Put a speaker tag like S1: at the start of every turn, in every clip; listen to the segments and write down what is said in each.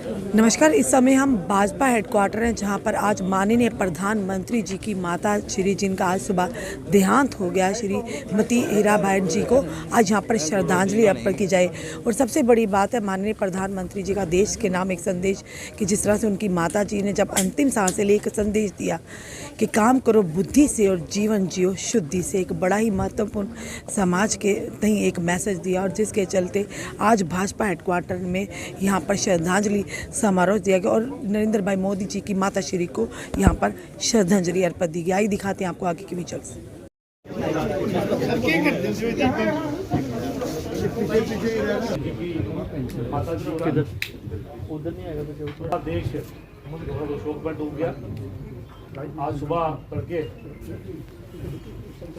S1: नमस्कार। इस समय हम भाजपा हेडक्वार्टर हैं, जहां पर आज माननीय प्रधानमंत्री जी की माता श्री जिनका आज सुबह देहांत हो गया, श्रीमती हीराबेन जी को आज यहां पर श्रद्धांजलि अर्पण की जाए। और सबसे बड़ी बात है, माननीय प्रधानमंत्री जी का देश के नाम एक संदेश कि जिस तरह से उनकी माता जी ने जब अंतिम सांसें ले एक संदेश दिया कि काम करो बुद्धि से और जीवन जियो शुद्धि से, एक बड़ा ही महत्वपूर्ण समाज के तहीं एक मैसेज दिया, और जिसके चलते आज भाजपा हेडक्वार्टर में यहाँ पर श्रद्धांजलि समारोह दिया गया और नरेंद्र भाई मोदी जी की माता श्री को यहाँ पर श्रद्धांजलि अर्पित दी गई। आइए दिखाते हैं आपको आगे के विजुअल्स।
S2: देश शोक में डूब गया। आज सुबह तड़के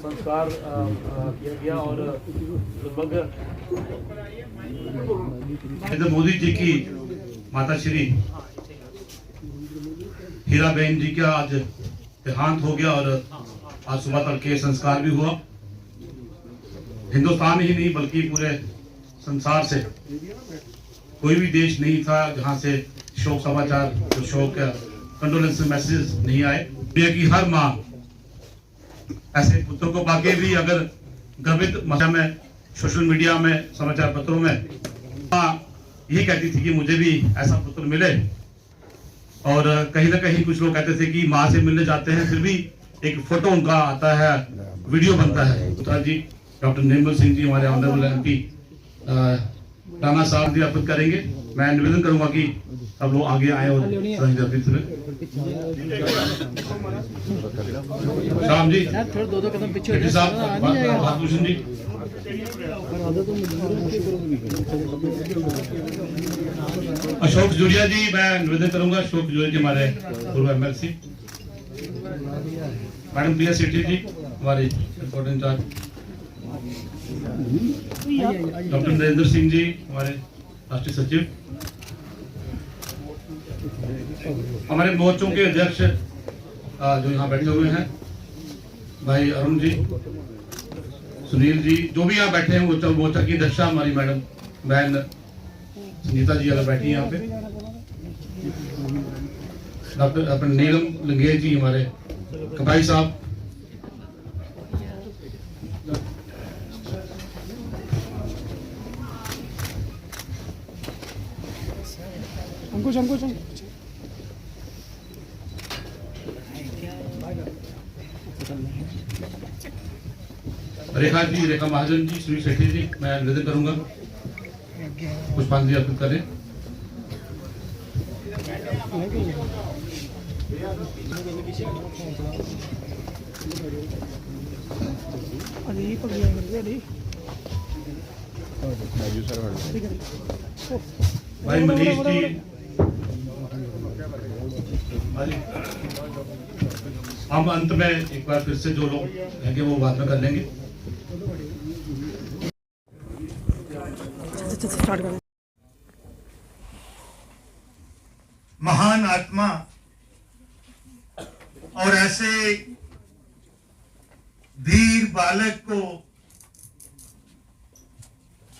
S2: संस्कार किया गया और लगभग नरेंद्र मोदी जी की माता श्री हीराबेन जी का आज देहांत हो गया और आज सुबह तड़के संस्कार भी हुआ। हिंदुस्तान ही नहीं बल्कि पूरे संसार से कोई भी देश नहीं था जहां से शोक समाचार, शोक कंडोलेंस मैसेज नहीं आए। दुनिया की हर माँ ऐसे पुत्रों को पाके भी अगर गर्वित में सोशल मीडिया में समाचार पत्रों में यही कहती थी कि मुझे भी ऐसा पुत्र मिले। और कहीं ना कहीं कुछ लोग कहते थे कि माँ से मिलने जाते हैं, फिर भी एक फोटो उनका आता है, वीडियो बनता है। उत्तरा जी, डॉक्टर निर्मल सिंह जी हमारे ऑनरेबल एमपी राणा साहब जी अर्पित करेंगे। मैं निवेदन करूंगा कि सब लोग आगे आए और शाम जी, दो कदम पीछे साहब, भूषण जी, अशोक जुड़िया जी, मैं निवेदन करूंगा। अशोक जुड़िया जी हमारे पूर्व एमएलसी, मैडम प्रिया सेठी जी हमारे report incharge, doctor Narendra Singh ji हमारे राष्ट्रीय सचिव, हमारे मोर्चों के अध्यक्ष जो यहाँ बैठे हुए हैं, भाई अरुण जी, सुनील जी, जो भी यहाँ बैठे हैं, मोर्चा की अध्यक्षा हमारी मैडम बहन संगीता जी अगर बैठी यहाँ पे, डॉक्टर अपने नीलम लंगेज जी हमारे कपाई साहब,
S3: अंकुश अंकुश
S2: रेखा जी, रेखा महाजन जी, सुनील शेट्टी जी, मैं निवेदन करूंगा पुष्पांजलि अर्पित करें। भाई मनीष जी, हम अंत में एक बार फिर से जो लोग रहेंगे वो बाद में कर लेंगे।
S4: महान आत्मा और ऐसे धीर बालक को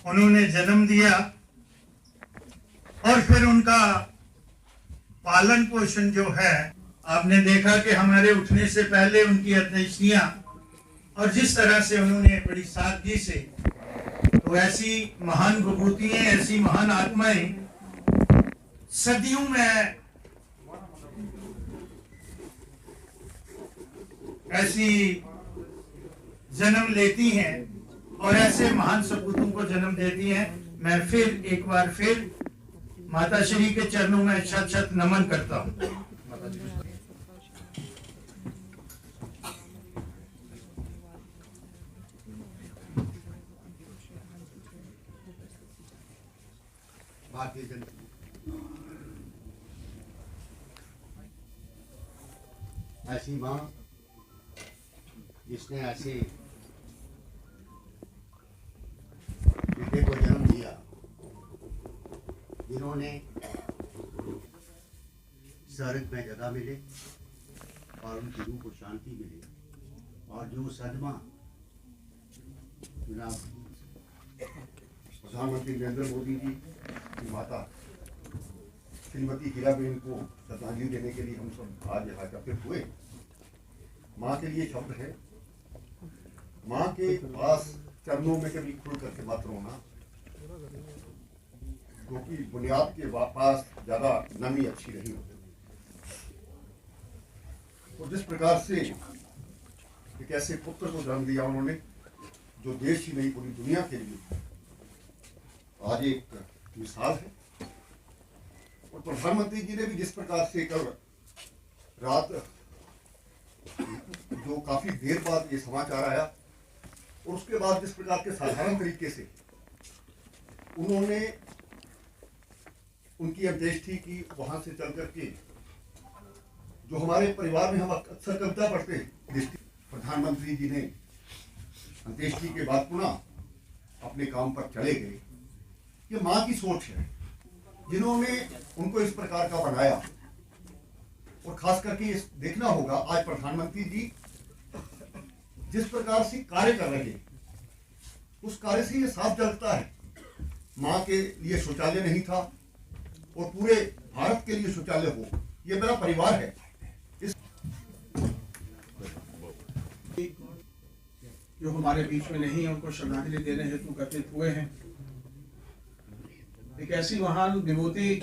S4: उन्होंने जन्म दिया और फिर उनका पालन पोषण जो है, आपने देखा कि हमारे उठने से पहले उनकी अंत्येष्टियां और जिस तरह से उन्होंने बड़ी सादगी से, तो ऐसी महान विभूतियां, ऐसी महान आत्माएं सदियों में ऐसी जन्म लेती हैं और ऐसे महान सपूतों को जन्म देती हैं। मैं फिर एक बार फिर माता श्री के चरणों में शत शत नमन करता हूं। भारतीय जनता ऐसी मां जिसने ऐसे बेटे को जन्म दिया, जिन्होंने स्वर्ग में जगह मिले और उनकी रूह को शांति मिले, और जो सदमा प्रधानमंत्री नरेंद्र मोदी जी की माता
S5: श्रीमती हीराबेन को श्रद्धांजलि देने के लिए हम सब आज यहाँ एकत्रित हुए। माँ के लिए शब्द है, माँ के पास चरणों में कभी खुल करके मत रोना, क्योंकि बुनियाद के पास ज्यादा नमी अच्छी नहीं होती। तो जिस प्रकार से एक ऐसे पुत्र को जन्म दिया उन्होंने, जो देश ही नहीं पूरी दुनिया के लिए आज एक मिसाल है। और प्रधानमंत्री जी ने भी जिस प्रकार से कल रात, जो काफी देर बाद ये समाचार आया, और उसके बाद जिस प्रकार के साधारण तरीके से उन्होंने उनकी अंत्येष्टि की, वहां से चल करके जो हमारे परिवार में हम अक्सर कविता पढ़ते हैं, प्रधानमंत्री जी ने अंत्येष्टि के बाद पुनः अपने काम पर चले गए। ये माँ की सोच है, जिन्होंने उनको इस प्रकार का बनाया। और खास करके ये देखना होगा, आज प्रधानमंत्री जी जिस प्रकार से कार्य कर रहे हैं, उस कार्य से ये साफ झलकता है। माँ के लिए शौचालय नहीं था, और पूरे भारत के लिए शौचालय हो, ये मेरा परिवार है।
S6: जो हमारे बीच में नहीं है, उनको श्रद्धांजलि देने हेतु एकत्रित हुए हैं। एक ऐसी महान विभूति,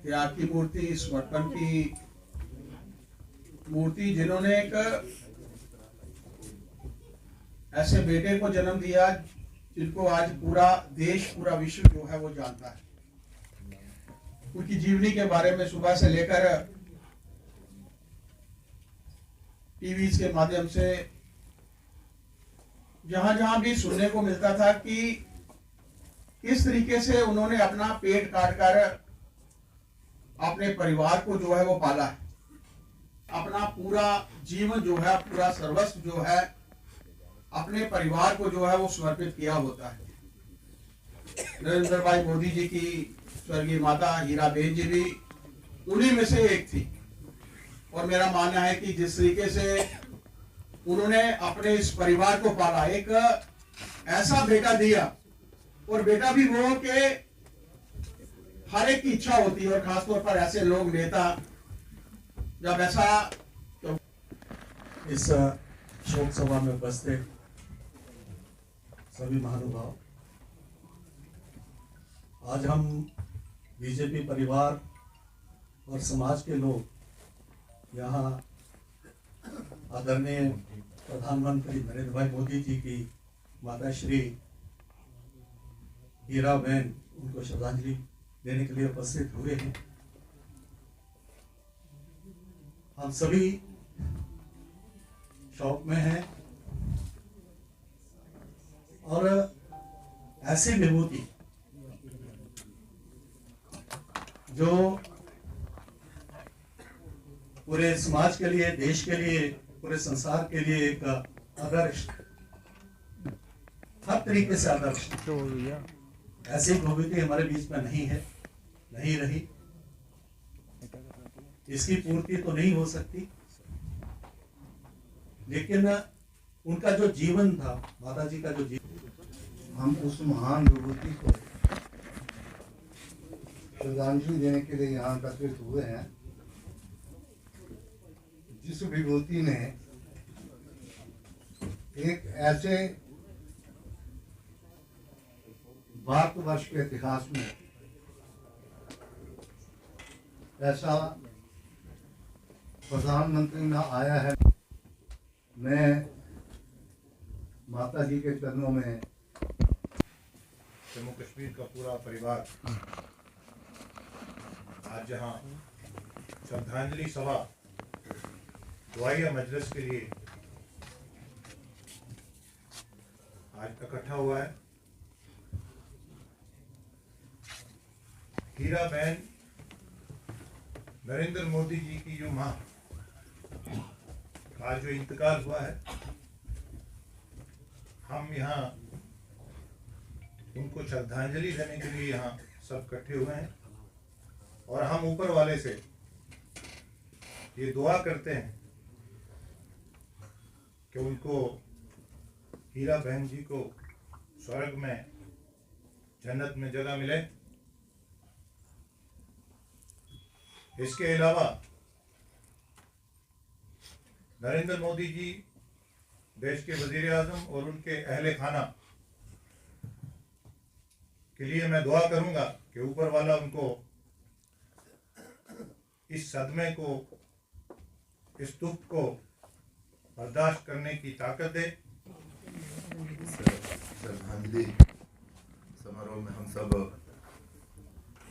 S6: त्याग की मूर्ति, समर्पण की मूर्ति, जिन्होंने एक ऐसे बेटे को जन्म दिया जिनको आज पूरा देश, पूरा विश्व जो है वो जानता है। उनकी जीवनी के बारे में सुबह से लेकर टीवी के माध्यम से जहां जहां भी सुनने को मिलता था कि किस तरीके से उन्होंने अपना पेट काट कर अपने परिवार को जो है वो पाला है, अपना पूरा जीवन जो है, पूरा सर्वस्व जो है, अपने परिवार को जो है वो समर्पित किया होता है। नरेंद्र भाई मोदी जी की स्वर्गीय माता हीराबेन जी भी उन्हीं में से एक थी। और मेरा मानना है कि जिस तरीके से उन्होंने अपने इस परिवार को पाला, एक ऐसा बेटा दिया, और बेटा भी वो कि हर एक की इच्छा होती है, और खासतौर पर ऐसे लोग, नेता, जब ऐसा तो
S7: इस शोक सभा में उपस्थित सभी महानुभाव, आज हम बीजेपी परिवार और समाज के लोग यहाँ आदरणीय प्रधानमंत्री नरेंद्र भाई मोदी जी की माता श्री हीराबेन, उनको श्रद्धांजलि देने के लिए उपस्थित हुए हैं। हम सभी शौक में हैं, और ऐसी विभूति जो पूरे समाज के लिए, देश के लिए, पूरे संसार के लिए एक आदर्श, हर तरीके से आदर्श, ऐसी विभूति हमारे बीच में नहीं है, नहीं रही। इसकी पूर्ति तो नहीं हो सकती, लेकिन उनका जो जीवन था, माता जी का जो जीवन,
S5: हम उस महान विभूति को श्रद्धांजलि देने के लिए यहाँ एकत्रित हुए हैं, जिस विभूति ने एक ऐसे भारतवर्ष के इतिहास में ऐसा प्रधानमंत्री न आया है। मैं माता जी के चरणों में,
S8: जम्मू कश्मीर का पूरा परिवार आज जहां श्रद्धांजलि सभा दुआया मजलिस के लिए आज इकट्ठा हुआ है। हीराबेन नरेंद्र मोदी जी की जो मां का जो इंतकाल हुआ है, हम यहाँ उनको श्रद्धांजलि देने के लिए यहाँ सब इकट्ठे हुए हैं। और हम ऊपर वाले से ये दुआ करते हैं कि उनको, हीराबेन जी को स्वर्ग में, जन्नत में जगह मिले, इसके अलावा नरेंद्र मोदी जी देश के वजीर आजम और उनके अहले खाना के लिए मैं दुआ करूंगा कि ऊपर वाला उनको इस सदमे को, इस दुख को बर्दाश्त करने की ताकत दे।
S9: श्रद्धांजलि समारोह में हम सब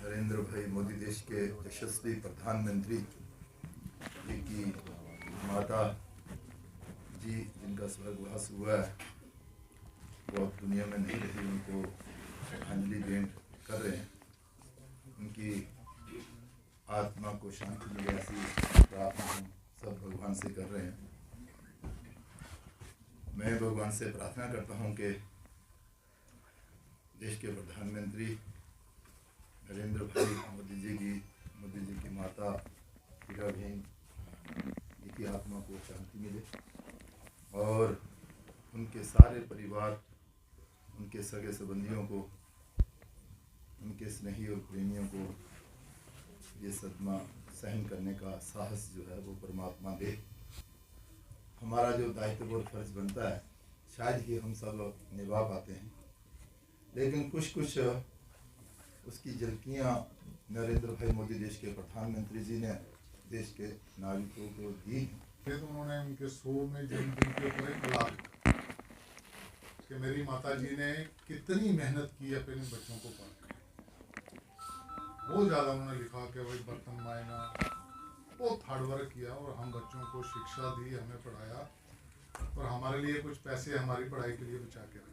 S9: नरेंद्र भाई मोदी देश के यशस्वी प्रधानमंत्री जी की माता जी जिनका स्वर्गवास हुआ है, वो अब दुनिया में नहीं रही, उनको श्रद्धांजलि भेंट कर रहे हैं। उनकी आत्मा को शांति मिले ऐसी प्रार्थना हम सब भगवान से कर रहे हैं। मैं भगवान से प्रार्थना करता हूं कि देश के प्रधानमंत्री नरेंद्र भाई मोदी जी की माता हीराबेन जी की आत्मा को शांति मिले और उनके सारे परिवार, उनके सगे संबंधियों को, उनके स्नेही और प्रेमियों को ये सदमा सहन करने का साहस जो है वो परमात्मा दे। हमारा जो दायित्व और फर्ज बनता है शायद ही हम सब निभा पाते हैं, लेकिन कुछ उसकी झलकियाँ नरेंद्र भाई मोदी देश के प्रधानमंत्री जी ने देश के नागरिकों को दी।
S10: फिर उन्होंने उनके शो में जन्मदिन के ऊपर एक कला कि मेरी माता जी ने कितनी मेहनत की अपने बच्चों को पढ़ाने। बहुत ज़्यादा उन्होंने लिखा कि भाई बर्तन मायना, बहुत हार्ड वर्क किया और हम बच्चों को शिक्षा दी, हमें पढ़ाया और हमारे लिए कुछ पैसे हमारी पढ़ाई के लिए बचा के रखे।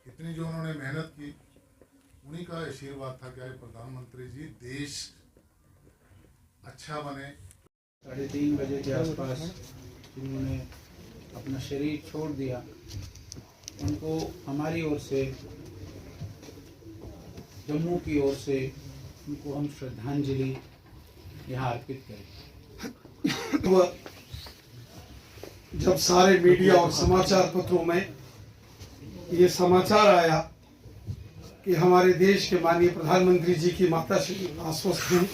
S10: इतनी जो उन्होंने मेहनत की, उन्हीं का आशीर्वाद था कि प्रधानमंत्री जी देश अच्छा बने।
S6: 3:30 बजे के आसपास जिन्होंने अपना शरीर छोड़ दिया, उनको हमारी ओर से, जम्मू की ओर से उनको हम श्रद्धांजलि यहाँ अर्पित करें।
S3: जब सारे मीडिया और समाचार पत्रों में ये समाचार आया कि हमारे देश के माननीय प्रधानमंत्री जी की माता श्री अस्वस्थ हैं,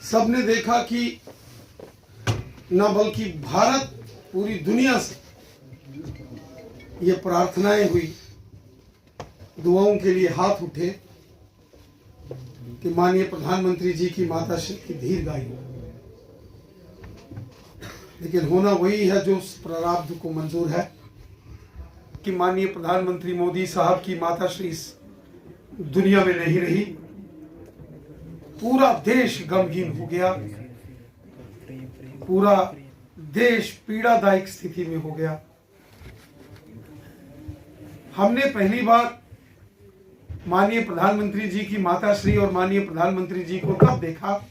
S3: सबने देखा कि न बल्कि भारत, पूरी दुनिया से ये प्रार्थनाएं हुई, दुआओं के लिए हाथ उठे कि माननीय प्रधानमंत्री जी की माता श्री की दीर्घायु हो। लेकिन होना वही है जो उस प्रारब्ध को मंजूर है कि माननीय प्रधानमंत्री मोदी साहब की माता श्री इस दुनिया में नहीं रही। पूरा देश गमगीन हो गया, पूरा देश पीड़ादायक स्थिति में हो गया। हमने पहली बार माननीय प्रधानमंत्री जी की माताश्री और माननीय प्रधानमंत्री जी को तब देखा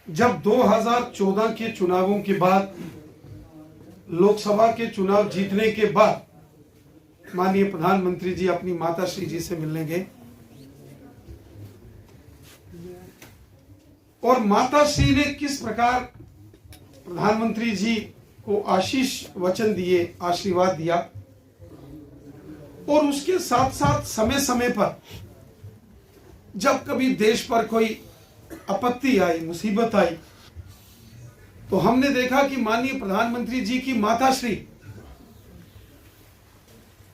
S3: जब 2014 के चुनावों के बाद, लोकसभा के चुनाव जीतने के बाद माननीय प्रधानमंत्री जी अपनी माताश्री जी से मिलने गए और माताश्री ने किस प्रकार प्रधानमंत्री जी को आशीष वचन दिए, आशीर्वाद दिया। और उसके साथ साथ समय समय पर जब कभी देश पर कोई आपत्ति आई, मुसीबत आई, तो हमने देखा कि माननीय प्रधानमंत्री जी की माताश्री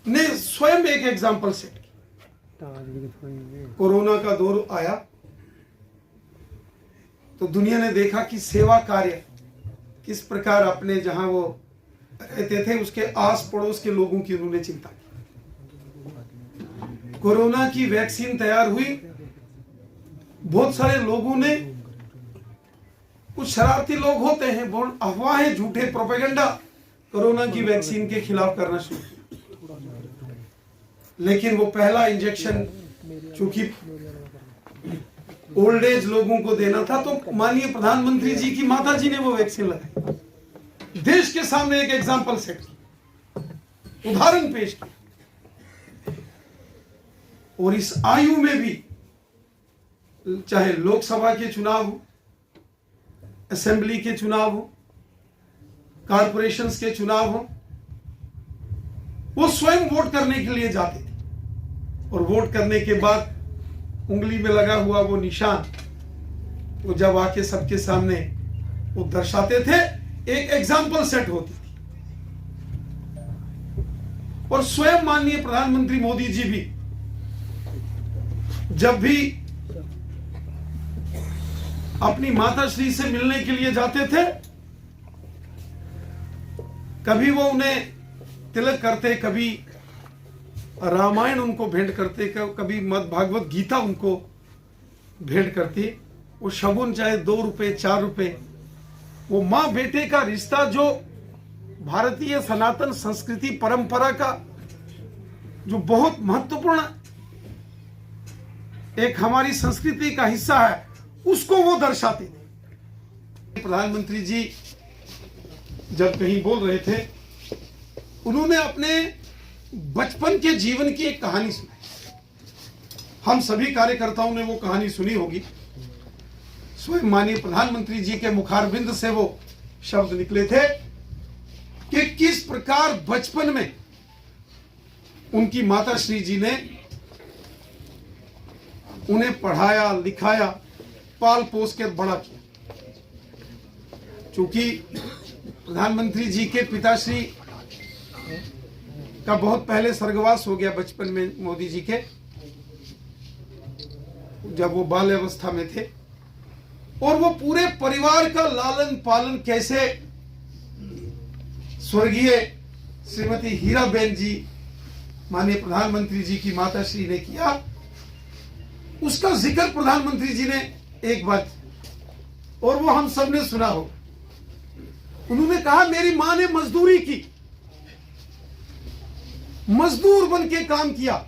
S3: ने स्वयं एक एग्जाम्पल सेट किया। कोरोना का दौर आया तो दुनिया ने देखा कि सेवा कार्य किस प्रकार अपने जहां वो रहते थे उसके आस पड़ोस के लोगों की उन्होंने चिंता की। कोरोना की वैक्सीन तैयार हुई, बहुत सारे लोगों ने, कुछ शरारती लोग होते हैं, बहुत अफवाहें, झूठे प्रोपेगेंडा कोरोना की वैक्सीन के खिलाफ करना शुरू किया। लेकिन वो पहला इंजेक्शन चूंकि ओल्ड एज लोगों को देना था, तो माननीय प्रधानमंत्री जी की माता जी ने वो वैक्सीन लगाई। देश के सामने एक एग्जाम्पल सेट किया, उदाहरण पेश किया। और इस आयु में भी, चाहे लोकसभा के चुनाव हो, असेंबली के चुनाव हो, कारपोरेशंस के चुनाव हो, वो स्वयं वोट करने के लिए जाते थे और वोट करने के बाद उंगली में लगा हुआ वो निशान, वो जब आके सबके सामने वो दर्शाते थे, एक एग्जाम्पल सेट होती थी। और स्वयं माननीय प्रधानमंत्री मोदी जी भी जब भी अपनी माता श्री से मिलने के लिए जाते थे, कभी वो उन्हें तिलक करते, कभी रामायण उनको भेंट करते, कभी मद भागवत गीता उनको भेंट करती। वो शगुन चाहे 2 रुपए 4 रुपए, वो माँ बेटे का रिश्ता जो भारतीय सनातन संस्कृति परंपरा का जो बहुत महत्वपूर्ण एक हमारी संस्कृति का हिस्सा है, उसको वो दर्शाते थे। प्रधानमंत्री जी जब कहीं बोल रहे थे, उन्होंने अपने बचपन के जीवन की एक कहानी सुनाई। हम सभी कार्यकर्ताओं ने वो कहानी सुनी होगी। स्वयं माननीय प्रधानमंत्री जी के मुखारबिंद से वो शब्द निकले थे कि किस प्रकार बचपन में उनकी माता श्री जी ने उन्हें पढ़ाया, लिखाया, पाल पोस कर बड़ा किया। चूंकि प्रधानमंत्री जी के पिताश्री का बहुत पहले स्वर्गवास हो गया बचपन में मोदी जी के, जब वो बाल्यावस्था में थे, और वो पूरे परिवार का लालन पालन कैसे स्वर्गीय श्रीमती हीराबेन जी, माननीय प्रधानमंत्री जी की माता श्री ने किया, उसका जिक्र प्रधानमंत्री जी ने एक बार, और वो हम सब ने सुना हो। उन्होंने कहा, मेरी मां ने मजदूरी की, मजदूर बन के काम किया।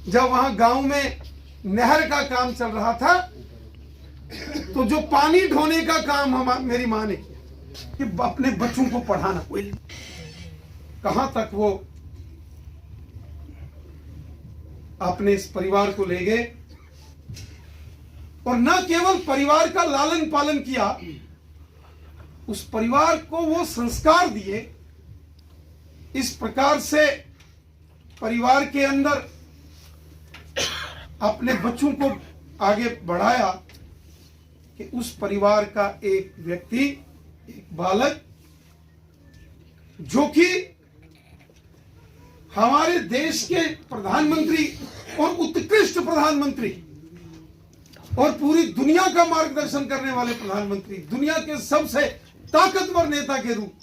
S3: जब वहां गांव में नहर का काम चल रहा था, तो जो पानी ढोने का काम मेरी मां ने किया कि अपने बच्चों को पढ़ाना। कहां तक वो अपने इस परिवार को ले गए, और न केवल परिवार का लालन पालन किया, उस परिवार को वो संस्कार दिए, इस प्रकार से परिवार के अंदर अपने बच्चों को आगे बढ़ाया कि उस परिवार का एक व्यक्ति, एक बालक, जो कि हमारे देश के प्रधानमंत्री और उत्कृष्ट प्रधानमंत्री और पूरी दुनिया का मार्गदर्शन करने वाले प्रधानमंत्री, दुनिया के सबसे ताकतवर नेता के रूप,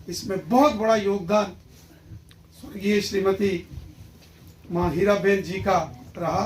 S3: इसमें बहुत बड़ा योगदान स्वर्गीय श्रीमती मां हीराबेन जी का रहा।